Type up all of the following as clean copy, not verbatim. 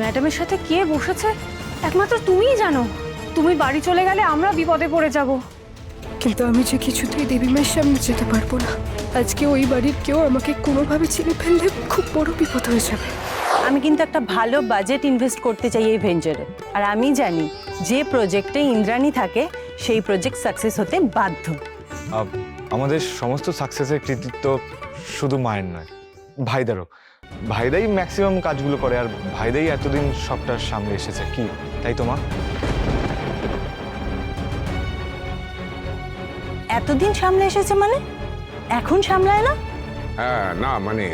ম্যাডামের সাথে কে বসেছে একমাত্র তুমিই জানো। তুমি বাড়ি চলে গেলে আমরা বিপদে পড়ে যাব। কিন্তু আমি যে কিছুতেই দেবীমার সামনে যেতে পারবো না। আজকে ওই বাড়ির কেউ আমাকে কোনোভাবে চিনে ফেললে খুব বড় বিপদ হয়ে যাবে। আমি কিন্তু একটা ভালো বাজেট ইনভেস্ট করতে চাই এই ভেঞ্চারে। আর আমি জানি যে প্রজেক্টে ইন্দ্রাণী থাকে সেই প্রজেক্ট সাকসেস হতে বাধ্য। আমাদের সমস্ত সাকসেসের কৃতিত্ব শুধু মায়ের নয়, ভাইদারও। ভাইদাই ম্যাক্সিমাম কাজগুলো করে, আর ভাইদাই এতদিন সবটা সামনে এসেছে। কি তাই তো মা? এতদিন সামনে এসেছে মানে এখন সামলায় না? হ্যাঁ, না মানে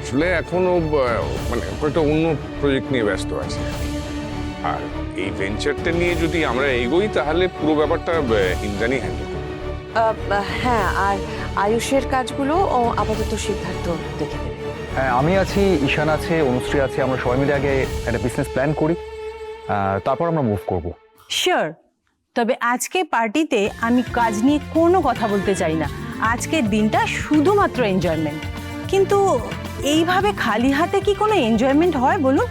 আসলে এখনো মানে একটা অন্য প্রজেক্ট নিয়ে ব্যস্ত আছে। আর এই ভেঞ্চারটা নিয়ে যদি আমরা এগোই তাহলে পুরো ব্যাপারটা ইন্দ্রাণী হ্যান্ডেল করবে। হ্যাঁ, আর আয়ুষের কাজগুলো আপাতত সিদ্ধার্থ দেখে দেবে। হ্যাঁ, আমি আছি, ঈশান আছে, অনুশ্রী আছে। আমরা সবাই মিলে আগে একটা বিজনেস প্ল্যান করি, তারপর আমরা মুভ করব। শিওর। তবে আজকে পার্টিতে আমি কাজ নিয়ে কোনো কথা বলতে চাই না। আজকের দিনটা শুধুমাত্র এনজয়মেন্ট। কিন্তু এইভাবে খালি হাতে কি কোনো এনজয়মেন্ট হয় বলুন?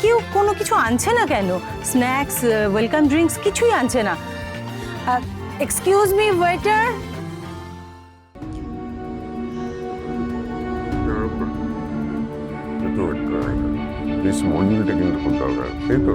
কেউ কোনো কিছু আনছে না কেন? স্ন্যাক্স, ওয়েলকাম ড্রিঙ্কস কিছুই আনছে না। Excuse me waiter. মন্দিরটা কিন্তু খুব দরকার, তাই তো?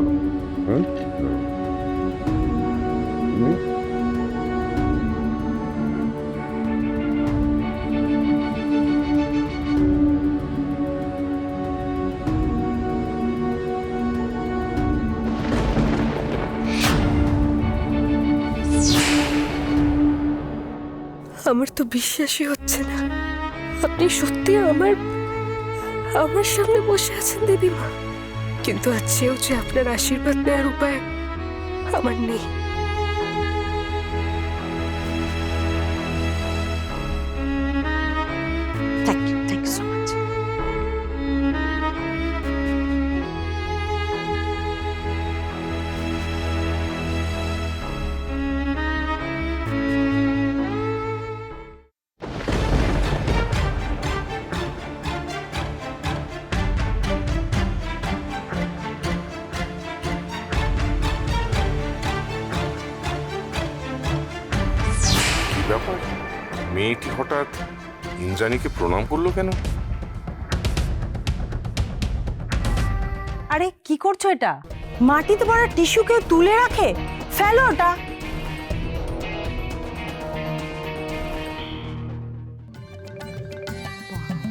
আমার তো বিশ্বাসই হচ্ছে না আপনি সত্যি আমার সামনে বসে আছেন দেবীমা। কিন্তু আজ চেয়েও যে আপনার আশীর্বাদ নেওয়ার উপায় আমার নেই। Thank you so much. ব্যাপার, মেয়েটি হঠাৎ ইন্দ্রাণীকে প্রণাম করলো কেন? আরে কি করছো এটা? মাটিতে পড়া টিস্যু কেউ তুলে রাখে? ফেলো ওটা।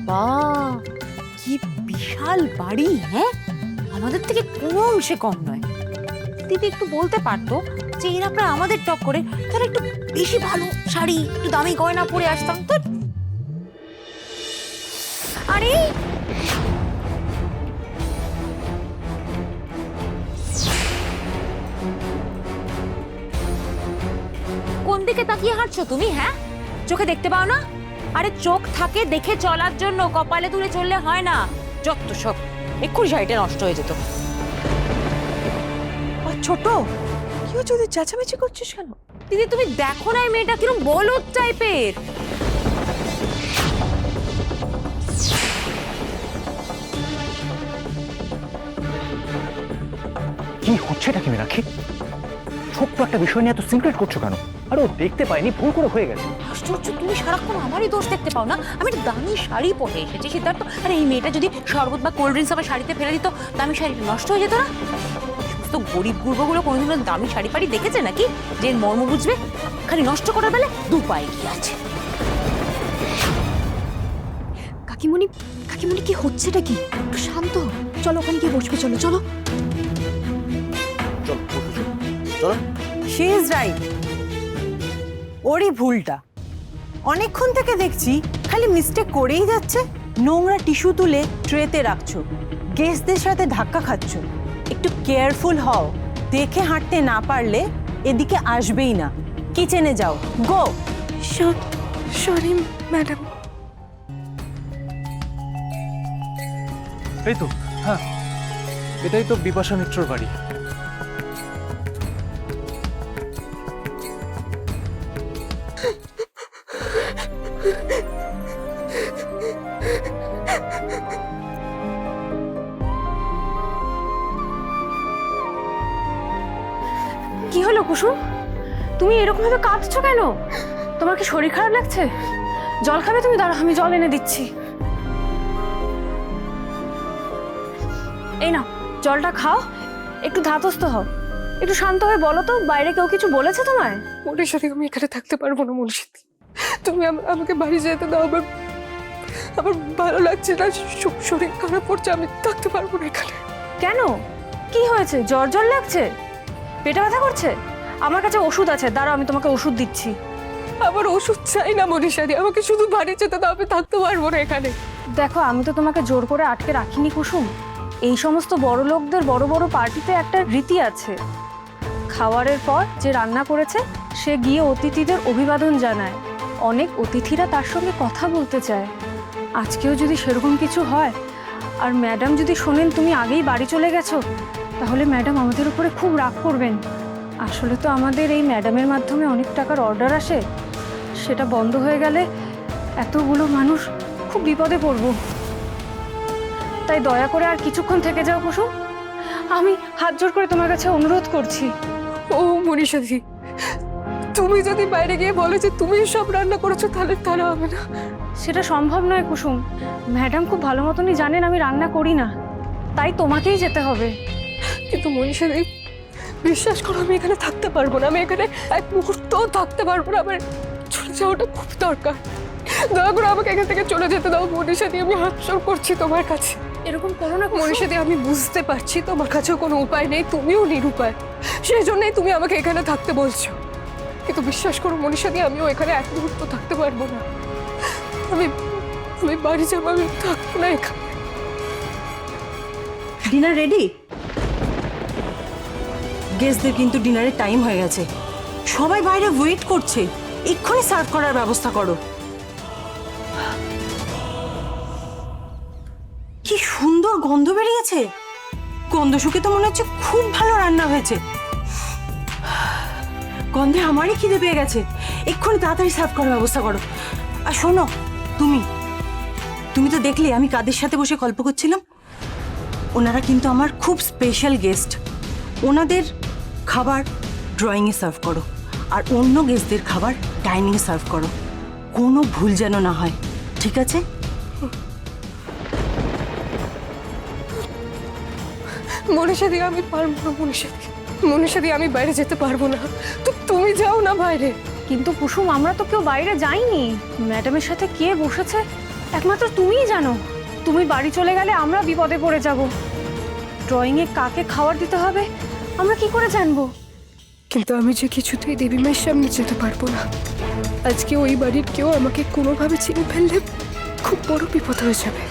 বাহ, কি বিশাল বাড়ি! হ্যাঁ, আমাদের থেকে কোনো অংশে কম নয়। দিদি একটু বলতে পারতো যে এরা প্রায় আমাদের টক করে, তাহলে একটু বেশি ভালো শাড়ি, একটু দামি গয়না পরে আসতাম তো। আরে কোন দিকে তাকিয়ে হাঁটছো তুমি? হ্যাঁ, চোখে দেখতে পাও না? আরে চোখ থাকে দেখে চলার জন্য, কপালে তুলে চললে হয় না। যত সব, এক্ষুনি শাড়িটা নষ্ট হয়ে যেত। ছোট কি হচ্ছে, ওদের চেঁচামেচি করছিস কেন? দিদি তুমি দেখো না এই মেয়েটা কিরকম বলদ টাইপের। কি হচ্ছেটা কি রাখি? ছোট্ট একটা বিষয় নিয়ে এত সিক্রেট করছো কেন? আরে ও দেখতে পাইনি, ভুল করে হয়ে গেছে। আশ্চর্য, তুমি সারাক্ষণ আমারই দোষ দেখতে পাও না? আমি একটা দামি শাড়ি পরে এসেছি সিদ্ধার্থ। আরে এই মেয়েটা যদি শরবত বা কোল্ড ড্রিঙ্কস আমার শাড়িতে ফেলে দিত, দামি শাড়িটা নষ্ট হয়ে যেত না? সমস্ত গরিব গুরবগুলো কোনোদিনও দামি শাড়ি পাড়ি দেখেছে নাকি যে মর্ম বুঝবে? খালি নষ্ট করার বেলা দু পায়ে কি আছে। কাকিমণি কি হচ্ছেটা কি? একটু শান্ত হও। চলো ওখানে গিয়ে বসবে। চলো চলো চলো। She is right. ওরই ভুলটা। অনেকক্ষণ থেকে দেখছি খালি মিস্টেক করেই যাচ্ছে। নোংরা টিস্যু তুলে ট্রেতে রাখছো, গেস্টদের সাথে ধাক্কা খাচ্ছ। একটু কেয়ারফুল হও। দেখে হাঁটতে না পারলে এদিকে আসবেই না। কিচেনে যাও, গো। Sorry madam. এই তো, হ্যাঁ, এটাই তো বিপাশা মিত্রর বাড়ি। কি হলো কুসুম? তুমি এরকম ভাবে কাঁদছো কেন? তোমার কি শরীর খারাপ লাগছে? জল খাবে তুমি? দাঁড়াও, আমি জল এনে দিচ্ছি। এই নাও জলটা খাও, একটু ধাতস্থ হও, একটু শান্ত হয়ে বলো তো, বাইরে কেউ কিছু বলেছে তোমায়? মনীষাদি, আমি এখানে থাকতে পারবো না মনীষাদি। তুমি আমাকে বাড়ি যেতে দাও। আমার ভালো লাগছে না, শরীর খারাপ করছে, আমি থাকতে পারবো না এখানে। কেন, কি হয়েছে? জ্বর জ্বর লাগছে? পেটে ব্যথা করছে? আমার কাছে ওষুধ আছে, দাঁড়াও আমি তোমাকে ওষুধ দিচ্ছি। আমার ওষুধ চাই না মনীষাদি, আমাকে শুধু বাড়ি যেতে দাও, আমি থাকতে পারবো না এখানে। দেখো, আমি তো তোমাকে জোর করে আটকে রাখিনি কুসুম। এই সমস্ত বড় লোকদের বড় বড় পার্টিতে একটা রীতি আছে, খাওয়ারের পর যে রান্না করেছে সে গিয়ে অতিথিদের অভিবাদন জানায়। অনেক অতিথিরা তার সঙ্গে কথা বলতে চায়। আজকেও যদি সেরকম কিছু হয় আর ম্যাডাম যদি শোনেন তুমি আগেই বাড়ি চলে গেছো, তাহলে ম্যাডাম আমাদের উপরে খুব রাগ করবেন। আসলে তো আমাদের এই ম্যাডামের মাধ্যমে অনেক টাকার অর্ডার আসে, সেটা বন্ধ হয়ে গেলে এতগুলো মানুষ খুব বিপদে পড়বো। তাই দয়া করে আর কিছুক্ষণ থেকে যাও কুসুম, আমি হাত জোর করে তোমার কাছে অনুরোধ করছি। ও মনীষাদি, তুমি যদি বাইরে গিয়ে বলো যে তুমি সব রান্না করেছো, তাহলে হবে না। সেটা সম্ভব নয় কুসুম, ম্যাডাম খুব ভালো মতনই জানেন আমি রান্না করি না, তাই তোমাকেই যেতে হবে। কিন্তু মনীষাদি, বিশ্বাস করো, আমি এখানে থাকতে পারবো না, আমি এখানে এক মুহূর্তও থাকতে পারবো না। আমার চলে যাওয়াটা খুব দরকার। দয়া করে আমাকে এখান থেকে চলে যেতে দাও মনীষাদি, আমি হাত জোর করছি তোমার কাছে। এরকম করো না মনীষাদি, আমি বুঝতে পারছি তোমার কাছেও কোনো উপায় নেই, তুমিও নিরুপায়, সেই জন্যই তুমি আমাকে এখানে থাকতে বলছো। কিন্তু বিশ্বাস করো মনীষাদি, আমিও এখানে এক মুহূর্ত থাকতে পারবো না। আমি বাড়ি যাবো, আমি থাকবো না এখানে। Dinner ready? গেস্টদের কিন্তু ডিনারের টাইম হয়ে গেছে, সবাই বাইরে ওয়েট করছে, এক্ষুনি সার্ভ করার ব্যবস্থা করো। কি সুন্দর গন্ধ বেরিয়েছে, গন্ধ শুকে তো মনে হচ্ছে খুব ভালো রান্না হয়েছে। গন্ধে আমারই খিদে পেয়ে গেছে, এক্ষুনি তাড়াতাড়ি সার্ভ করার ব্যবস্থা করো। আর শোনো, তুমি তো দেখলে আমি কাদের সাথে বসে গল্প করছিলাম। ওনারা কিন্তু আমার খুব স্পেশাল গেস্ট, ওনাদের খাবার ড্রয়িংয়ে সার্ভ করো আর অন্য গেস্টদের খাবার ডাইনিংয়ে সার্ভ করো, কোনো ভুল যেন না হয়, ঠিক আছে? মনীষাদি, আমি পারবো না মনীষাদি, আমি বাইরে যেতে পারবো না। তো তুমি যাও না বাইরে। কিন্তু কুসুম, আমরা তো কেউ বাইরে যাইনি, ম্যাডামের সাথে কে বসেছে একমাত্র তুমিই জানো। তুমি বাড়ি চলে গেলে আমরা বিপদে পড়ে যাব। ড্রয়িংয়ে কাকে খাবার দিতে হবে আমরা কি করে জানবো? কিন্তু আমি যে কিছুতেই দেবী মায়ের সামনে যেতে পারবো না। আজকে ওই বাড়ির কেউ আমাকে কোনোভাবে চিনে ফেললে খুব বড় বিপদ হয়ে যাবে।